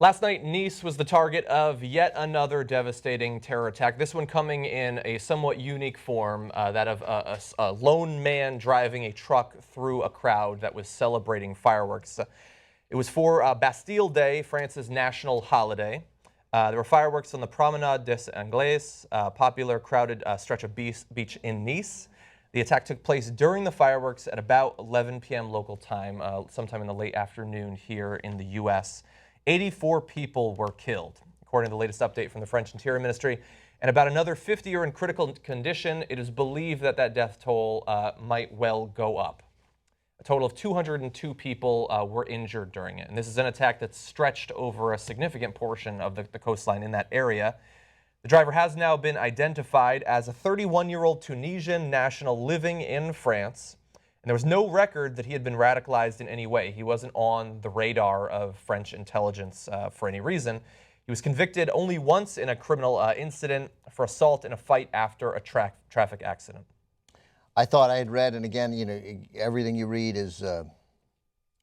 Last night, Nice was the target of yet another devastating terror attack, this one coming in a somewhat unique form, that of a lone man driving a truck through a crowd that was celebrating fireworks. It was for Bastille Day, France's national holiday. There were fireworks on the Promenade des Anglais, a popular crowded stretch of beach in Nice. The attack took place during the fireworks at about 11 p.m. local time, sometime in the late afternoon here in the U.S. 84 people were killed, according to the latest update from the French Interior Ministry, and about another 50 are in critical condition. It is believed that that death toll might well go up. A total of 202 people were injured during it, and this is an attack that stretched over a significant portion of the coastline in that area. The driver has now been identified as a 31-year-old Tunisian national living in France. And there was no record that he had been radicalized in any way. He wasn't on the radar of French intelligence for any reason. He was convicted only once in a criminal incident for assault in a fight after a traffic accident. I thought I had read, and again, everything you read is,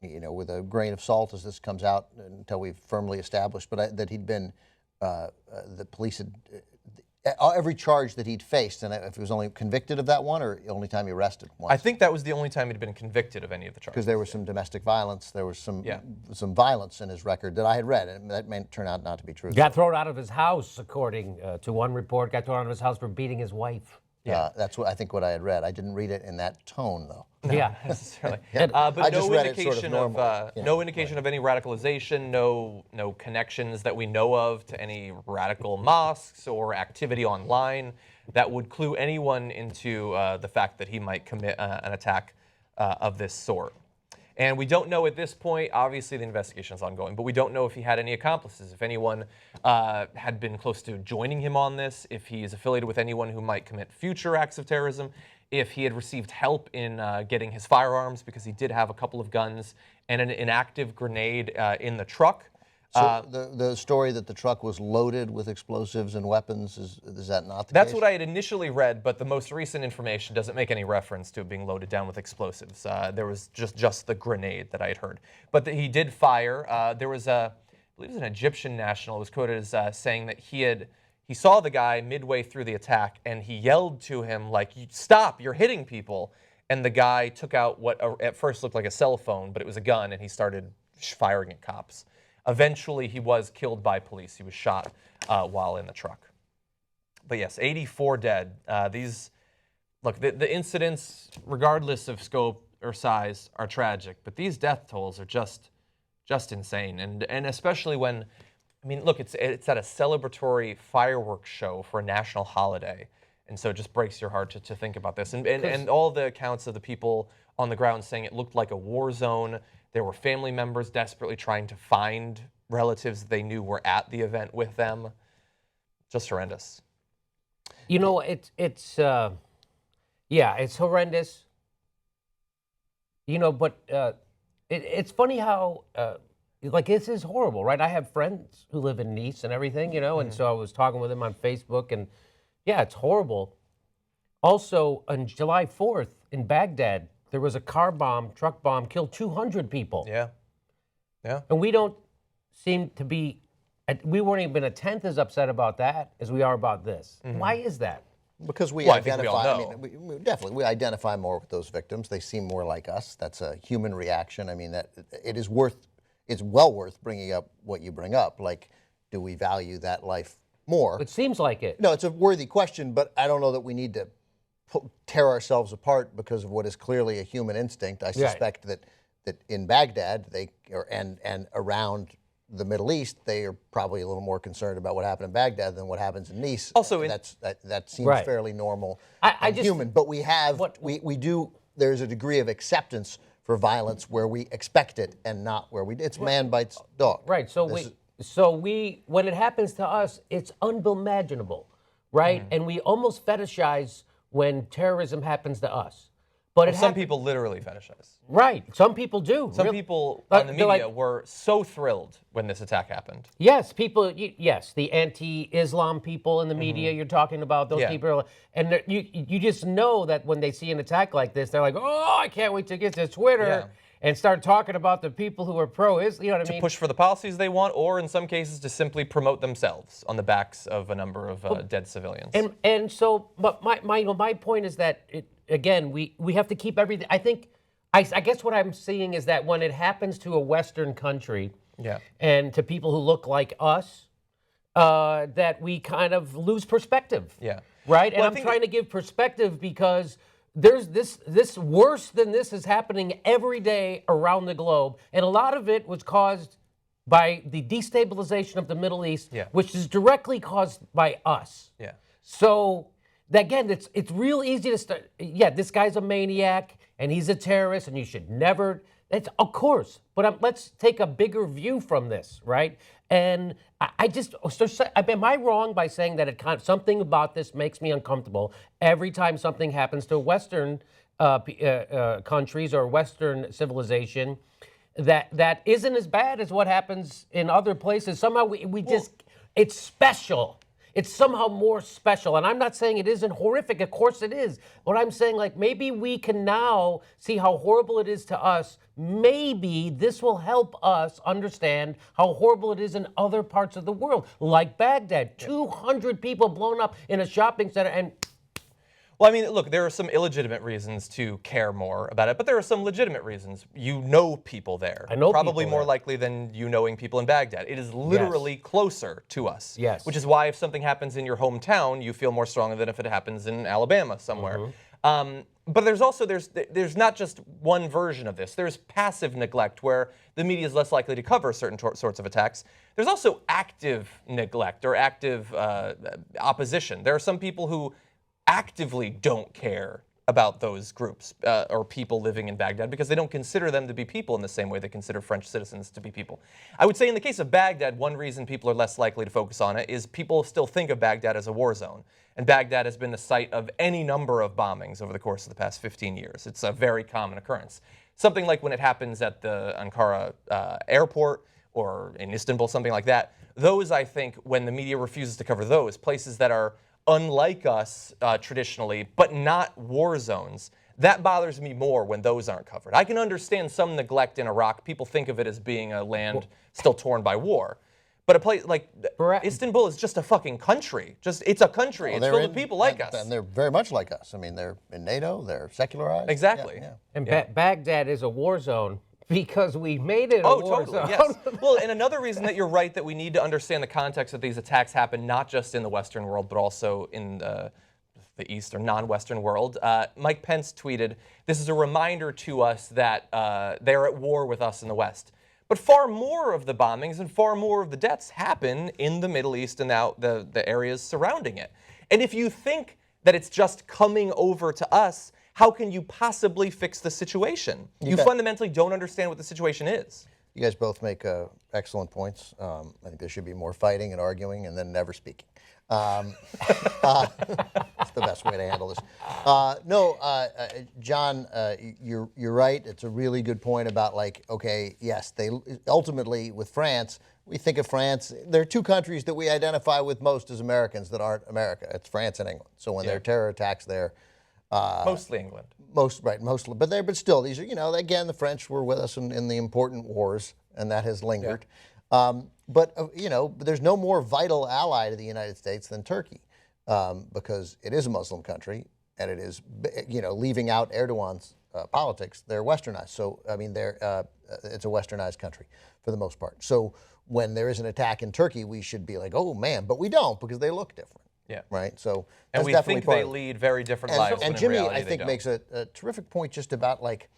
with a grain of salt as this comes out until we've firmly established, but that he'd been, the police had, every charge that he'd faced, and if he was only convicted of that one, or the only time he arrested once? I think that was the only time he'd been convicted of any of the charges. Because there was some domestic violence, there was some violence in his record that I had read, and that may turn out not to be true. Got thrown out of his house, according to one report. Got thrown out of his house for beating his wife. That's what I think what I had read. I didn't read it in that tone, though. No, yeah, necessarily. But no indication no indication of any radicalization, no connections that we know of to any radical mosques or activity online that would clue anyone into the fact that he might commit an attack of this sort. And we don't know at this point, obviously the investigation is ongoing, but we don't know if he had any accomplices, if anyone had been close to joining him on this, if he is affiliated with anyone who might commit future acts of terrorism, if he had received help in getting his firearms, because he did have a couple of guns and an inactive grenade in the truck. So the story that the truck was loaded with explosives and weapons, is that not the case? That's what I had initially read, but the most recent information doesn't make any reference to it being loaded down with explosives. There was just the grenade that I had heard. But he did fire. There was I believe it was an Egyptian national who was quoted as saying that he saw the guy midway through the attack and he yelled to him like, "Stop, you're hitting people." And the guy took out what at first looked like a cell phone, but it was a gun, and he started firing at cops. Eventually, he was killed by police. He was shot while in the truck. But yes, 84 dead. The incidents, regardless of scope or size, are tragic. But these death tolls are just insane. And especially when, I mean, look, it's at a celebratory fireworks show for a national holiday. And so it just breaks your heart to think about this. And all the accounts of the people on the ground saying it looked like a war zone. There were family members desperately trying to find relatives that they knew were at the event with them. Just horrendous. You know, it's horrendous. You know, but it's funny how, like, this is horrible, right? I have friends who live in Nice and everything, and so I was talking with them on Facebook, and yeah, it's horrible. Also, on July 4th in Baghdad, there was a truck bomb, killed 200 people. Yeah. And we don't seem to be, we weren't even a tenth as upset about that as we are about this. Why is that? Because we identify, we identify more with those victims. They seem more like us. That's a human reaction. I mean, that it's well worth bringing up what you bring up. Like, do we value that life more? It seems like it. No, it's a worthy question, but I don't know that we need to tear ourselves apart because of what is clearly a human instinct. I suspect that in Baghdad and around the Middle East, they are probably a little more concerned about what happened in Baghdad than what happens in Nice. Also, that seems fairly normal and human. But we have there's a degree of acceptance for violence where we expect it and not where it's man bites dog. Right. So when it happens to us, it's unimaginable, right? And we almost fetishize when terrorism happens to us. But some people literally fetishize. Right. Some people do. Some people on the media were so thrilled when this attack happened. Yes, the anti-Islam people in the media you're talking about, those people. And you just know that when they see an attack like this, they're like, oh, I can't wait to get to Twitter and start talking about the people who are pro-Israel. You know what I mean? Push for the policies they want, or in some cases to simply promote themselves on the backs of a number of dead civilians. And so, but my point is that again, we have to keep everything. I guess what I'm seeing is that when it happens to a Western country, and to people who look like us, that we kind of lose perspective. Yeah. Right? Well, And I'm trying to give perspective because there's this worse than this is happening every day around the globe. And a lot of it was caused by the destabilization of the Middle East, which is directly caused by us. Yeah. So again, it's real easy to start. Yeah, this guy's a maniac and he's a terrorist, and you should never. It's of course, but let's take a bigger view from this, right? And am I wrong by saying that something about this makes me uncomfortable every time something happens to Western countries or Western civilization that isn't as bad as what happens in other places? Somehow it's special. It's somehow more special. And I'm not saying it isn't horrific. Of course it is. But I'm saying, like, maybe we can now see how horrible it is to us. Maybe this will help us understand how horrible it is in other parts of the world, like Baghdad. 200 people blown up in a shopping center. And well, I mean, look, there are some illegitimate reasons to care more about it, but there are some legitimate reasons. You know people there. I know probably people more there. likely than you knowing people in Baghdad. It is literally closer to us. Yes. Which is why if something happens in your hometown, you feel more strongly than if it happens in Alabama somewhere. But there's also, there's not just one version of this. There's passive neglect where the media is less likely to cover certain sorts of attacks. There's also active neglect or active opposition. There are some people who actively don't care about those groups or people living in Baghdad because they don't consider them to be people in the same way they consider French citizens to be people. I would say in the case of Baghdad, one reason people are less likely to focus on it is people still think of Baghdad as a war zone. And Baghdad has been the site of any number of bombings over the course of the past 15 years. It's a very common occurrence. Something like when it happens at the Ankara airport or in Istanbul, something like that. Those, I think, when the media refuses to cover those, places that are unlike us traditionally, but not war zones, that bothers me more when those aren't covered. I can understand some neglect in Iraq. People think of it as being a land still torn by war. But a place like Istanbul is just a fucking country. It's a country. It's filled with people like us. And they're very much like us. I mean, they're in NATO, they're secularized. Exactly. And Baghdad is a war zone because we made it a war zone. Yes. Well, and another reason that you're right that we need to understand the context that these attacks happen not just in the Western world, but also in the East or non-Western world. Mike Pence tweeted, "This is a reminder to us that they're at war with us in the West." But far more of the bombings and far more of the deaths happen in the Middle East and now the areas surrounding it. And if you think that it's just coming over to us, how can you possibly fix the situation? You fundamentally don't understand what the situation is. You guys both make excellent points. I think there should be more fighting and arguing and then never speaking. It's the best way to handle this. John, you're right. It's a really good point about, like, okay, yes, they ultimately with France, we think of France. There are two countries that we identify with most as Americans that aren't America. It's France and England. So when there are terror attacks there, mostly England. Mostly, but still, these are, again, the French were with us in the important wars, and that has lingered. But there's no more vital ally to the United States than Turkey, because it is a Muslim country, and it is, leaving out Erdogan's politics, they're westernized. So, I mean, it's a westernized country for the most part. So when there is an attack in Turkey, we should be like, oh man, but we don't, because they look different. Yeah. Right. So and we think they lead very different lives. And when Jimmy, in reality, I think, they don't. makes a terrific point just about like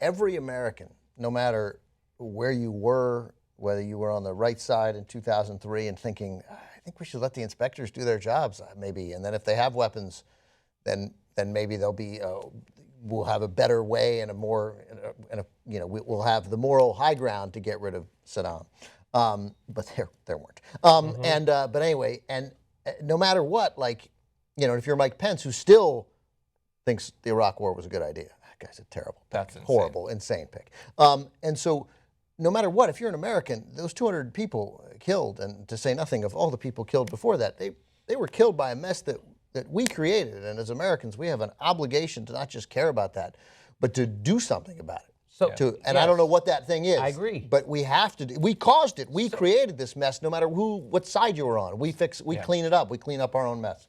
every American, no matter where you were, whether you were on the right side in 2003 and thinking, I think we should let the inspectors do their jobs, maybe, and then if they have weapons, then maybe they'll be we'll have a better way and we'll have the moral high ground to get rid of Saddam. But there weren't. But anyway, and no matter what, if you're Mike Pence, who still thinks the Iraq War was a good idea, that guy's a terrible pick. That's insane. Horrible, insane pick. And so no matter what, if you're an American, those 200 people killed, and to say nothing of all the people killed before that, they were killed by a mess that we created. And as Americans, we have an obligation to not just care about that, but to do something about it. So, and I don't know what that thing is. I agree. But we have to. We caused it. We created this mess. No matter what side you were on, we clean it up. We clean up our own mess.